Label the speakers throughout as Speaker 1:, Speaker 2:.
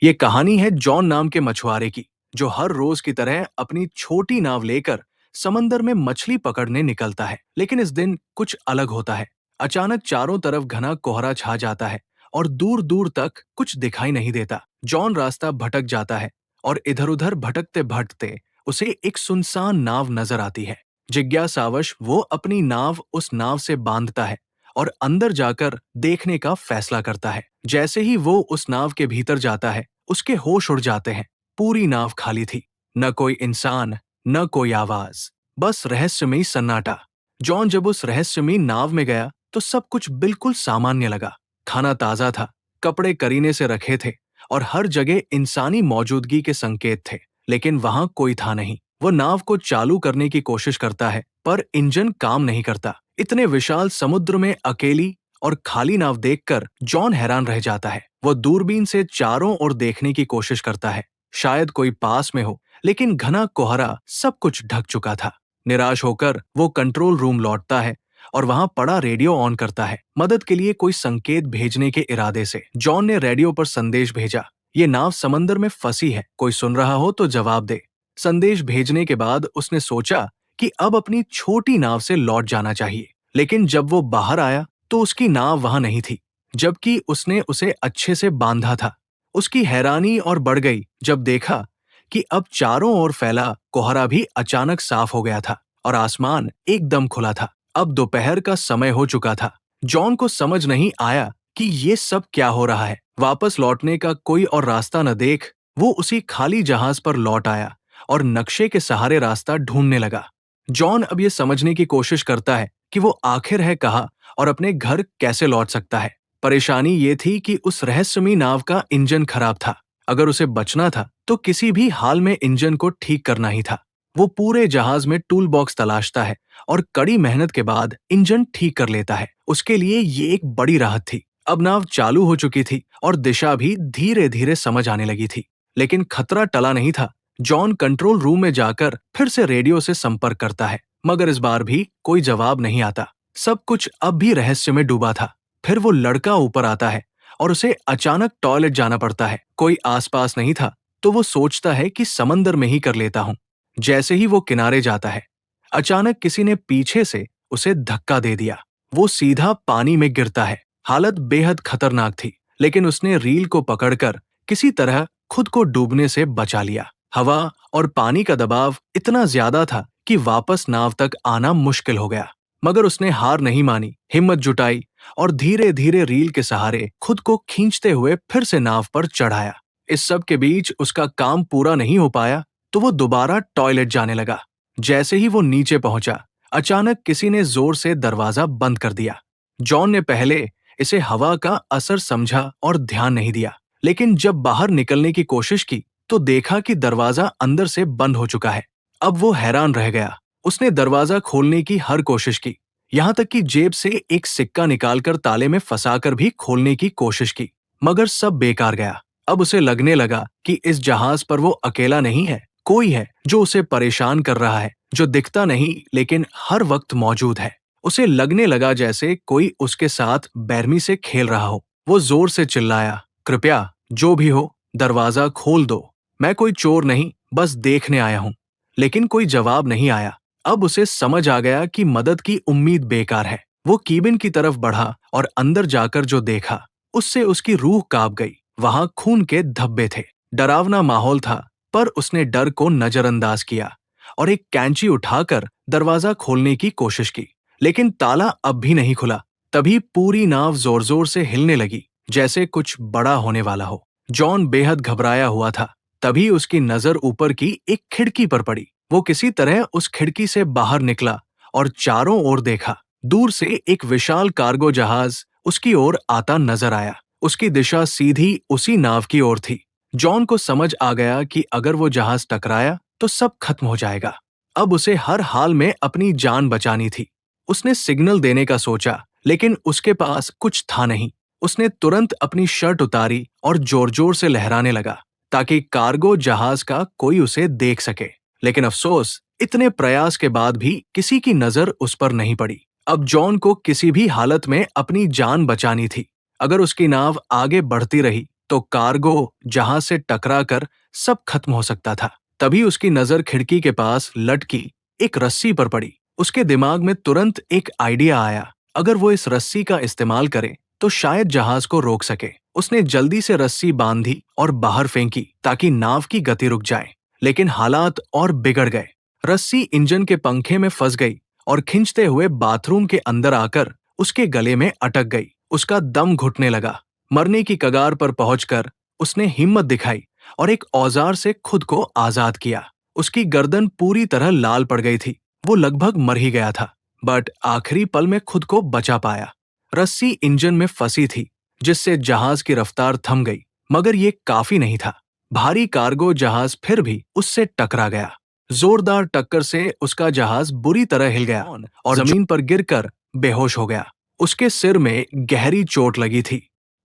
Speaker 1: ये कहानी है जॉन नाम के मछुआरे की, जो हर रोज की तरह अपनी छोटी नाव लेकर समंदर में मछली पकड़ने निकलता है। लेकिन इस दिन कुछ अलग होता है। अचानक चारों तरफ घना कोहरा छा जाता है और दूर दूर तक कुछ दिखाई नहीं देता। जॉन रास्ता भटक जाता है और इधर उधर भटकते भटकते उसे एक सुनसान नाव नजर आती है। जिज्ञासावश वो अपनी नाव उस नाव से बांधता है और अंदर जाकर देखने का फैसला करता है। जैसे ही वो उस नाव के भीतर जाता है, उसके होश उड़ जाते हैं। पूरी नाव खाली थी। न कोई इंसान, न कोई आवाज, बस रहस्यमयी सन्नाटा। जॉन जब उस रहस्यमयी नाव में गया तो सब कुछ बिल्कुल सामान्य लगा। खाना ताजा था, कपड़े करीने से रखे थे और हर जगह इंसानी मौजूदगी के संकेत थे। लेकिन वहां कोई था नहीं। वो नाव को चालू करने की कोशिश करता है, पर इंजन काम नहीं करता। इतने विशाल समुद्र में अकेली और खाली नाव देखकर जॉन हैरान रह जाता है। वो दूरबीन से चारों ओर देखने की कोशिश करता है, शायद कोई पास में हो, लेकिन घना कोहरा सब कुछ ढक चुका था। निराश होकर वो कंट्रोल रूम लौटता है और वहां पड़ा रेडियो ऑन करता है। मदद के लिए कोई संकेत भेजने के इरादे से जॉन ने रेडियो पर संदेश भेजा, ये नाव समंदर में फंसी है, कोई सुन रहा हो तो जवाब दे। संदेश भेजने के बाद उसने सोचा कि अब अपनी छोटी नाव से लौट जाना चाहिए। लेकिन जब वो बाहर आया तो उसकी नाव वहां नहीं थी, जबकि उसने उसे अच्छे से बांधा था। उसकी हैरानी और बढ़ गई जब देखा कि अब चारों ओर फैला कोहरा भी अचानक साफ हो गया था और आसमान एकदम खुला था। अब दोपहर का समय हो चुका था। जॉन को समझ नहीं आया कि ये सब क्या हो रहा है। वापस लौटने का कोई और रास्ता न देख वो उसी खाली जहाज पर लौट आया और नक्शे के सहारे रास्ता ढूंढने लगा। जॉन अब ये समझने की कोशिश करता है कि वो आखिर है कहाँ और अपने घर कैसे लौट सकता है। परेशानी ये थी कि उस रहस्यमयी नाव का इंजन खराब था। अगर उसे बचना था तो किसी भी हाल में इंजन को ठीक करना ही था। वो पूरे जहाज में टूल बॉक्स तलाशता है और कड़ी मेहनत के बाद इंजन ठीक कर लेता है। उसके लिए ये एक बड़ी राहत थी। अब नाव चालू हो चुकी थी और दिशा भी धीरे धीरे समझ आने लगी थी। लेकिन खतरा टला नहीं था। जॉन कंट्रोल रूम में जाकर फिर से रेडियो से संपर्क करता है, मगर इस बार भी कोई जवाब नहीं आता। सब कुछ अब भी रहस्य में डूबा था। फिर वो लड़का ऊपर आता है और उसे अचानक टॉयलेट जाना पड़ता है। कोई आसपास नहीं था तो वो सोचता है कि समंदर में ही कर लेता हूँ। जैसे ही वो किनारे जाता है, अचानक किसी ने पीछे से उसे धक्का दे दिया। वो सीधा पानी में गिरता है। हालत बेहद खतरनाक थी, लेकिन उसने रील को पकड़कर किसी तरह खुद को डूबने से बचा लिया। हवा और पानी का दबाव इतना ज्यादा था कि वापस नाव तक आना मुश्किल हो गया। मगर उसने हार नहीं मानी, हिम्मत जुटाई और धीरे धीरे रील के सहारे खुद को खींचते हुए फिर से नाव पर चढ़ाया। इस सब के बीच उसका काम पूरा नहीं हो पाया तो वो दोबारा टॉयलेट जाने लगा। जैसे ही वो नीचे पहुंचा, अचानक किसी ने जोर से दरवाजा बंद कर दिया। जॉन ने पहले इसे हवा का असर समझा और ध्यान नहीं दिया, लेकिन जब बाहर निकलने की कोशिश की तो देखा कि दरवाजा अंदर से बंद हो चुका है। अब वो हैरान रह गया। उसने दरवाजा खोलने की हर कोशिश की, यहाँ तक कि जेब से एक सिक्का निकालकर ताले में फंसाकर भी खोलने की कोशिश की, मगर सब बेकार गया। अब उसे लगने लगा कि इस जहाज पर वो अकेला नहीं है, कोई है जो उसे परेशान कर रहा है, जो दिखता नहीं लेकिन हर वक्त मौजूद है। उसे लगने लगा जैसे कोई उसके साथ बेरहमी से खेल रहा हो। वो जोर से चिल्लाया, कृपया जो भी हो दरवाजा खोल दो, मैं कोई चोर नहीं, बस देखने आया हूँ। लेकिन कोई जवाब नहीं आया। अब उसे समझ आ गया कि मदद की उम्मीद बेकार है। वो कीबिन की तरफ बढ़ा और अंदर जाकर जो देखा उससे उसकी रूह कांप गई। वहां खून के धब्बे थे। डरावना माहौल था, पर उसने डर को नजरअंदाज किया और एक कैंची उठाकर दरवाजा खोलने की कोशिश की। लेकिन ताला अब भी नहीं खुला। तभी पूरी नाव जोर जोर से हिलने लगी, जैसे कुछ बड़ा होने वाला हो। जॉन बेहद घबराया हुआ था। तभी उसकी नजर ऊपर की एक खिड़की पर पड़ी। वो किसी तरह उस खिड़की से बाहर निकला और चारों ओर देखा। दूर से एक विशाल कार्गो जहाज उसकी ओर आता नजर आया। उसकी दिशा सीधी उसी नाव की ओर थी। जॉन को समझ आ गया कि अगर वो जहाज टकराया तो सब खत्म हो जाएगा। अब उसे हर हाल में अपनी जान बचानी थी। उसने सिग्नल देने का सोचा, लेकिन उसके पास कुछ था नहीं। उसने तुरंत अपनी शर्ट उतारी और जोर जोर से लहराने लगा ताकि कार्गो जहाज का कोई उसे देख सके। लेकिन अफसोस, इतने प्रयास के बाद भी किसी की नजर उस पर नहीं पड़ी। अब जॉन को किसी भी हालत में अपनी जान बचानी थी। अगर उसकी नाव आगे बढ़ती रही तो कार्गो जहाज से टकराकर सब खत्म हो सकता था। तभी उसकी नजर खिड़की के पास लटकी एक रस्सी पर पड़ी। उसके दिमाग में तुरंत एक आइडिया आया, अगर वो इस रस्सी का इस्तेमाल करे तो शायद जहाज को रोक सके। उसने जल्दी से रस्सी बांधी और बाहर फेंकी ताकि नाव की गति रुक जाए। लेकिन हालात और बिगड़ गए। रस्सी इंजन के पंखे में फंस गई और खींचते हुए बाथरूम के अंदर आकर उसके गले में अटक गई। उसका दम घुटने लगा। मरने की कगार पर पहुंचकर उसने हिम्मत दिखाई और एक औजार से खुद को आजाद किया। उसकी गर्दन पूरी तरह लाल पड़ गई थी। वो लगभग मर ही गया था, बट आखिरी पल में खुद को बचा पाया। रस्सी इंजन में फंसी थी, जिससे जहाज की रफ्तार थम गई, मगर ये काफी नहीं था। भारी कार्गो जहाज फिर भी उससे टकरा गया। जोरदार टक्कर से उसका जहाज बुरी तरह हिल गया और जमीन पर गिरकर बेहोश हो गया। उसके सिर में गहरी चोट लगी थी।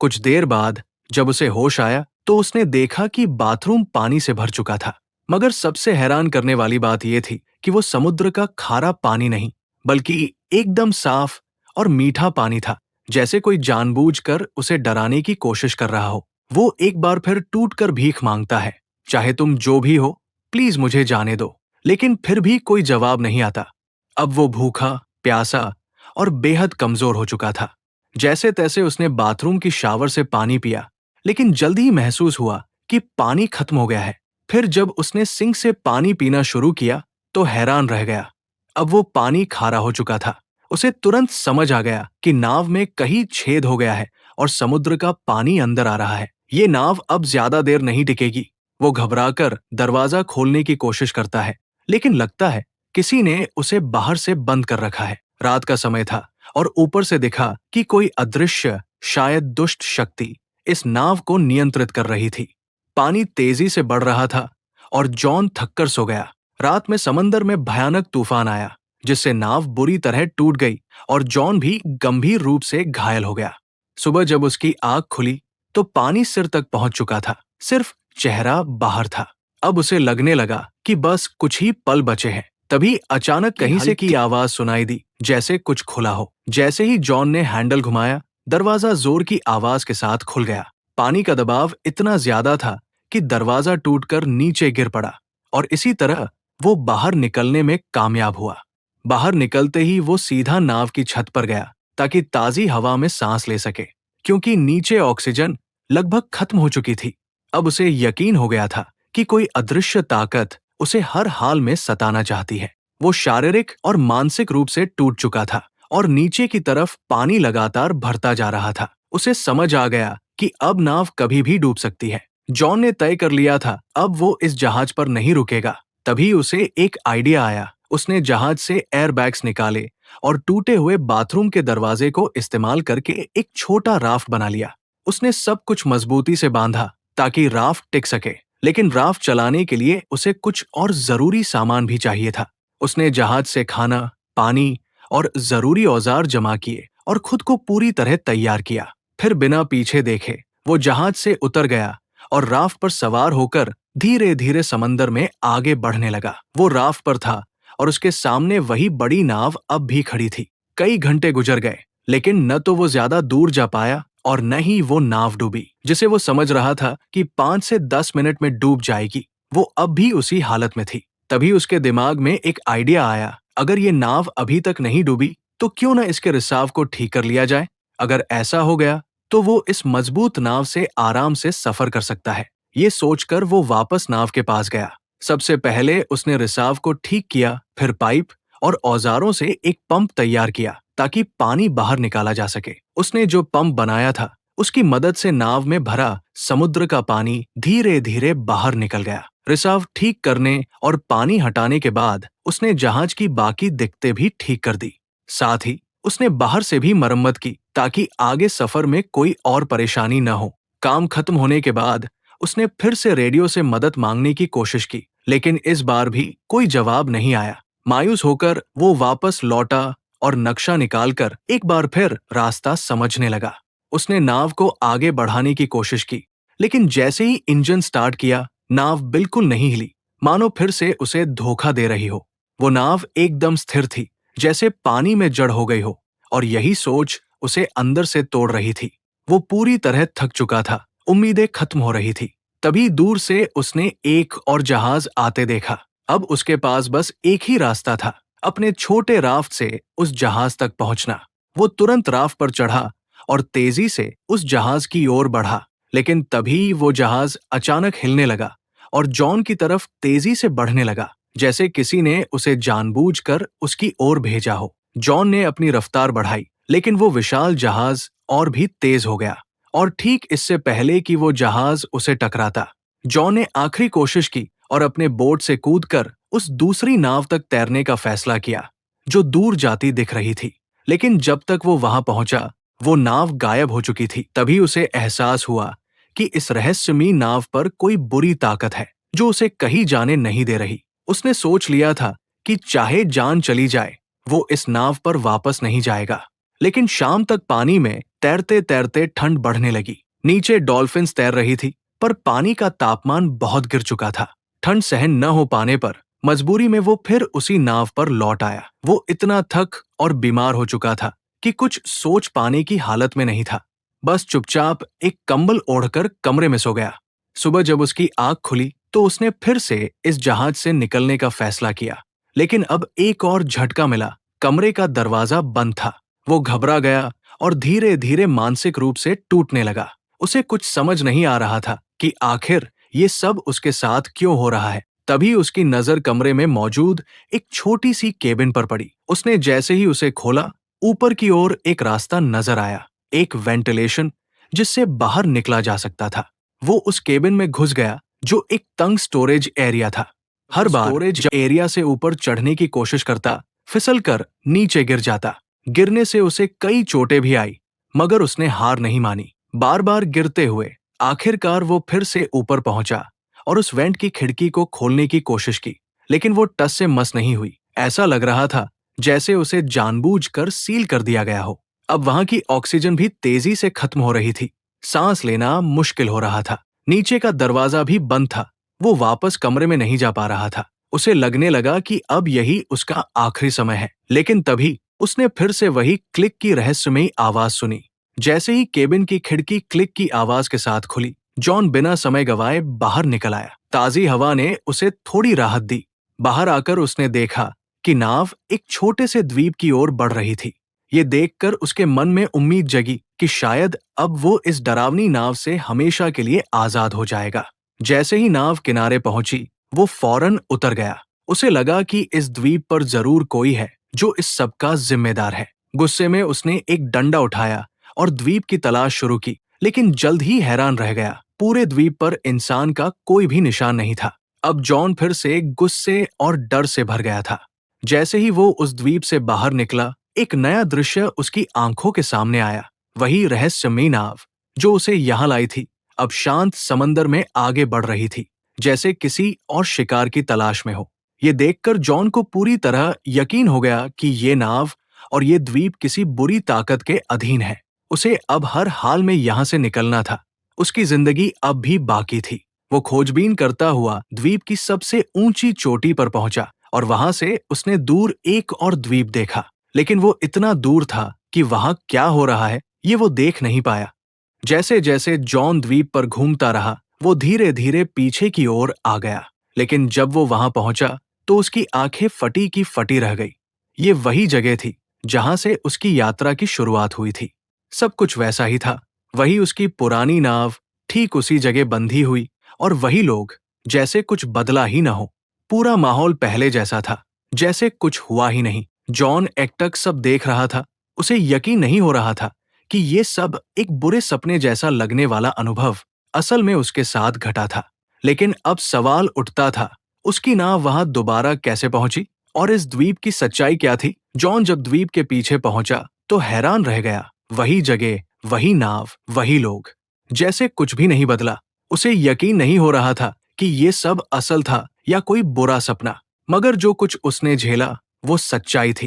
Speaker 1: कुछ देर बाद जब उसे होश आया तो उसने देखा कि बाथरूम पानी से भर चुका था। मगर सबसे हैरान करने वाली बात यह थी कि वो समुद्र का खारा पानी नहीं, बल्कि एकदम साफ और मीठा पानी था, जैसे कोई जानबूझकर उसे डराने की कोशिश कर रहा हो। वो एक बार फिर टूटकर भीख मांगता है, चाहे तुम जो भी हो, प्लीज मुझे जाने दो। लेकिन फिर भी कोई जवाब नहीं आता। अब वो भूखा, प्यासा और बेहद कमजोर हो चुका था। जैसे तैसे उसने बाथरूम की शावर से पानी पिया, लेकिन जल्दी ही महसूस हुआ कि पानी खत्म हो गया है। फिर जब उसने सिंक से पानी पीना शुरू किया तो हैरान रह गया। अब वो पानी खारा हो चुका था। उसे तुरंत समझ आ गया कि नाव में कहीं छेद हो गया है और समुद्र का पानी अंदर आ रहा है। ये नाव अब ज्यादा देर नहीं टिकेगी। वो घबराकर दरवाजा खोलने की कोशिश करता है, लेकिन लगता है किसी ने उसे बाहर से बंद कर रखा है। रात का समय था और ऊपर से दिखा कि कोई अदृश्य, शायद दुष्ट शक्ति इस नाव को नियंत्रित कर रही थी। पानी तेजी से बढ़ रहा था और जॉन थककर सो गया। रात में समंदर में भयानक तूफान आया, जिससे नाव बुरी तरह टूट गई और जॉन भी गंभीर रूप से घायल हो गया। सुबह जब उसकी आंख खुली तो पानी सिर तक पहुंच चुका था, सिर्फ चेहरा बाहर था। अब उसे लगने लगा कि बस कुछ ही पल बचे हैं। तभी अचानक कहीं से की आवाज सुनाई दी, जैसे कुछ खुला हो। जैसे ही जॉन ने हैंडल घुमाया, दरवाजा जोर की आवाज के साथ खुल गया। पानी का दबाव इतना ज्यादा था कि दरवाजा टूटकर नीचे गिर पड़ा और इसी तरह वो बाहर निकलने में कामयाब हुआ। बाहर निकलते ही वो सीधा नाव की छत पर गया ताकि ताजी हवा में सांस ले सके, क्योंकि नीचे ऑक्सीजन लगभग खत्म हो चुकी थी। अब उसे यकीन हो गया था कि कोई अदृश्य ताकत उसे हर हाल में सताना चाहती है। वो शारीरिक और मानसिक रूप से टूट चुका था और नीचे की तरफ पानी लगातार भरता जा रहा था। उसे समझ आ गया कि अब नाव कभी भी डूब सकती है। जॉन ने तय कर लिया था, अब वो इस जहाज पर नहीं रुकेगा। तभी उसे एक आइडिया आया। उसने जहाज से एयरबैग्स निकाले और टूटे हुए बाथरूम के दरवाजे को इस्तेमाल करके एक छोटा राफ्ट बना लिया। उसने सब कुछ मजबूती से बांधा ताकि राफ्ट टिक सके, लेकिन राफ्ट चलाने के लिए उसे कुछ और जरूरी सामान भी चाहिए था। उसने जहाज से खाना, पानी और जरूरी औजार जमा किए और खुद को पूरी तरह तैयार किया। फिर बिना पीछे देखे वो जहाज से उतर गया और राफ्ट पर सवार होकर धीरे धीरे समंदर में आगे बढ़ने लगा। वो राफ्ट पर था और उसके सामने वही बड़ी नाव अब भी खड़ी थी। कई घंटे गुजर गए, लेकिन न तो वो ज्यादा दूर जा पाया और न ही वो नाव डूबी, जिसे वो समझ रहा था कि 5 से 10 मिनट में डूब जाएगी। वो अब भी उसी हालत में थी। तभी उसके दिमाग में एक आइडिया आया, अगर ये नाव अभी तक नहीं डूबी तो क्यों न इसके रिसाव को ठीक कर लिया जाए। अगर ऐसा हो गया तो वो इस मजबूत नाव से आराम से सफर कर सकता है। ये सोचकर वो वापस नाव के पास गया। सबसे पहले उसने रिसाव को ठीक किया, फिर पाइप और औजारों से एक पंप तैयार किया ताकि पानी बाहर निकाला जा सके। उसने जो पंप बनाया था, उसकी मदद से नाव में भरा समुद्र का पानी धीरे धीरे बाहर निकल गया। रिसाव ठीक करने और पानी हटाने के बाद उसने जहाज की बाकी दिक्कतें भी ठीक कर दी। साथ ही उसने बाहर से भी मरम्मत की ताकि आगे सफर में कोई और परेशानी न हो। काम खत्म होने के बाद उसने फिर से रेडियो से मदद मांगने की कोशिश की, लेकिन इस बार भी कोई जवाब नहीं आया। मायूस होकर वो वापस लौटा और नक्शा निकालकर एक बार फिर रास्ता समझने लगा। उसने नाव को आगे बढ़ाने की कोशिश की, लेकिन जैसे ही इंजन स्टार्ट किया, नाव बिल्कुल नहीं हिली, मानो फिर से उसे धोखा दे रही हो। वो नाव एकदम स्थिर थी, जैसे पानी में जड़ हो गई हो, और यही सोच उसे अंदर से तोड़ रही थी। वो पूरी तरह थक चुका था। उम्मीदें खत्म हो रही थी। तभी दूर से उसने एक और जहाज आते देखा। अब उसके पास बस एक ही रास्ता था, अपने छोटे राफ्ट से उस जहाज तक पहुंचना। वो तुरंत राफ्ट पर चढ़ा और तेजी से उस जहाज की ओर बढ़ा। लेकिन तभी वो जहाज अचानक हिलने लगा और जॉन की तरफ तेजी से बढ़ने लगा, जैसे किसी ने उसे जानबूझकर उसकी ओर भेजा हो। जॉन ने अपनी रफ्तार बढ़ाई, लेकिन वो विशाल जहाज और भी तेज हो गया। और ठीक इससे पहले कि वो जहाज उसे टकराता, जॉन ने आखिरी कोशिश की और अपने बोट से कूदकर उस दूसरी नाव तक तैरने का फैसला किया, जो दूर जाती दिख रही थी। लेकिन जब तक वो वहां पहुंचा, वो नाव गायब हो चुकी थी। तभी उसे एहसास हुआ कि इस रहस्यमयी नाव पर कोई बुरी ताकत है, जो उसे कहीं जाने नहीं दे रही। उसने सोच लिया था कि चाहे जान चली जाए, वो इस नाव पर वापस नहीं जाएगा। लेकिन शाम तक पानी में तैरते तैरते ठंड बढ़ने लगी। नीचे डॉल्फिन्स तैर रही थी, पर पानी का तापमान बहुत गिर चुका था। ठंड सहन न हो पाने पर मजबूरी में वो फिर उसी नाव पर लौट आया। वो इतना थक और बीमार हो चुका था कि कुछ सोच पाने की हालत में नहीं था। बस चुपचाप एक कंबल ओढ़कर कमरे में सो गया। सुबह जब उसकी आंख खुली तो उसने फिर से इस जहाज से निकलने का फैसला किया। लेकिन अब एक और झटका मिला। कमरे का दरवाजा बंद था। वो घबरा गया और धीरे धीरे मानसिक रूप से टूटने लगा। उसे कुछ समझ नहीं आ रहा था कि आखिर ये सब उसके साथ क्यों हो रहा है। तभी उसकी नजर कमरे में मौजूद एक छोटी सी केबिन पर पड़ी। उसने जैसे ही उसे खोला, ऊपर की ओर एक रास्ता नजर आया, एक वेंटिलेशन जिससे बाहर निकला जा सकता था। वो उस केबिन में घुस गया, जो एक तंग स्टोरेज एरिया था। हर बार स्टोरेज एरिया से ऊपर चढ़ने की कोशिश करता, फिसलकर नीचे गिर जाता। गिरने से उसे कई चोटें भी आई, मगर उसने हार नहीं मानी। बार बार गिरते हुए आखिरकार वो फिर से ऊपर पहुंचा और उस वेंट की खिड़की को खोलने की कोशिश की। लेकिन वो टस से मस नहीं हुई। ऐसा लग रहा था जैसे उसे जानबूझकर सील कर दिया गया हो। अब वहां की ऑक्सीजन भी तेजी से खत्म हो रही थी। सांस लेना मुश्किल हो रहा था। नीचे का दरवाजा भी बंद था। वो वापस कमरे में नहीं जा पा रहा था। उसे लगने लगा कि अब यही उसका आखिरी समय है। लेकिन तभी उसने फिर से वही क्लिक की रहस्यमयी आवाज सुनी। जैसे ही केबिन की खिड़की क्लिक की आवाज के साथ खुली, जॉन बिना समय गवाए बाहर निकल आया। ताजी हवा ने उसे थोड़ी राहत दी। बाहर आकर उसने देखा कि नाव एक छोटे से द्वीप की ओर बढ़ रही थी। ये देखकर उसके मन में उम्मीद जगी कि शायद अब वो इस डरावनी नाव से हमेशा के लिए आजाद हो जाएगा। जैसे ही नाव किनारे पहुंची, वो फौरन उतर गया। उसे लगा कि इस द्वीप पर जरूर कोई है जो इस सब का जिम्मेदार है। गुस्से में उसने एक डंडा उठाया और द्वीप की तलाश शुरू की, लेकिन जल्द ही हैरान रह गया। पूरे द्वीप पर इंसान का कोई भी निशान नहीं था। अब जॉन फिर से गुस्से और डर से भर गया था। जैसे ही वो उस द्वीप से बाहर निकला, एक नया दृश्य उसकी आंखों के सामने आया। वही रहस्यमयी नाव जो उसे यहाँ लाई थी, अब शांत समंदर में आगे बढ़ रही थी, जैसे किसी और शिकार की तलाश में हो। ये देखकर जॉन को पूरी तरह यकीन हो गया कि ये नाव और ये द्वीप किसी बुरी ताकत के अधीन है। उसे अब हर हाल में यहाँ से निकलना था। उसकी जिंदगी अब भी बाकी थी। वो खोजबीन करता हुआ द्वीप की सबसे ऊंची चोटी पर पहुंचा और वहां से उसने दूर एक और द्वीप देखा। लेकिन वो इतना दूर था कि वहां क्या हो रहा है ये वो देख नहीं पाया। जैसे जैसे जॉन द्वीप पर घूमता रहा, वो धीरे धीरे पीछे की ओर आ गया। लेकिन जब वो वहां पहुंचा तो उसकी आंखें फटी की फटी रह गई। ये वही जगह थी जहां से उसकी यात्रा की शुरुआत हुई थी। सब कुछ वैसा ही था। वही उसकी पुरानी नाव ठीक उसी जगह बंधी हुई, और वही लोग, जैसे कुछ बदला ही न हो। पूरा माहौल पहले जैसा था, जैसे कुछ हुआ ही नहीं। जॉन एकटक सब देख रहा था। उसे यकीन नहीं हो रहा था कि ये सब एक बुरे सपने जैसा लगने वाला अनुभव असल में उसके साथ घटा था। लेकिन अब सवाल उठता था, उसकी नाव वहां दोबारा कैसे पहुंची और इस द्वीप की सच्चाई क्या थी? जॉन जब द्वीप के पीछे पहुंचा तो हैरान रह गया। वही जगह, वही नाव, वही लोग, जैसे कुछ भी नहीं बदला। उसे यकीन नहीं हो रहा था कि ये सब असल था या कोई बुरा सपना। मगर जो कुछ उसने झेला वो सच्चाई थी।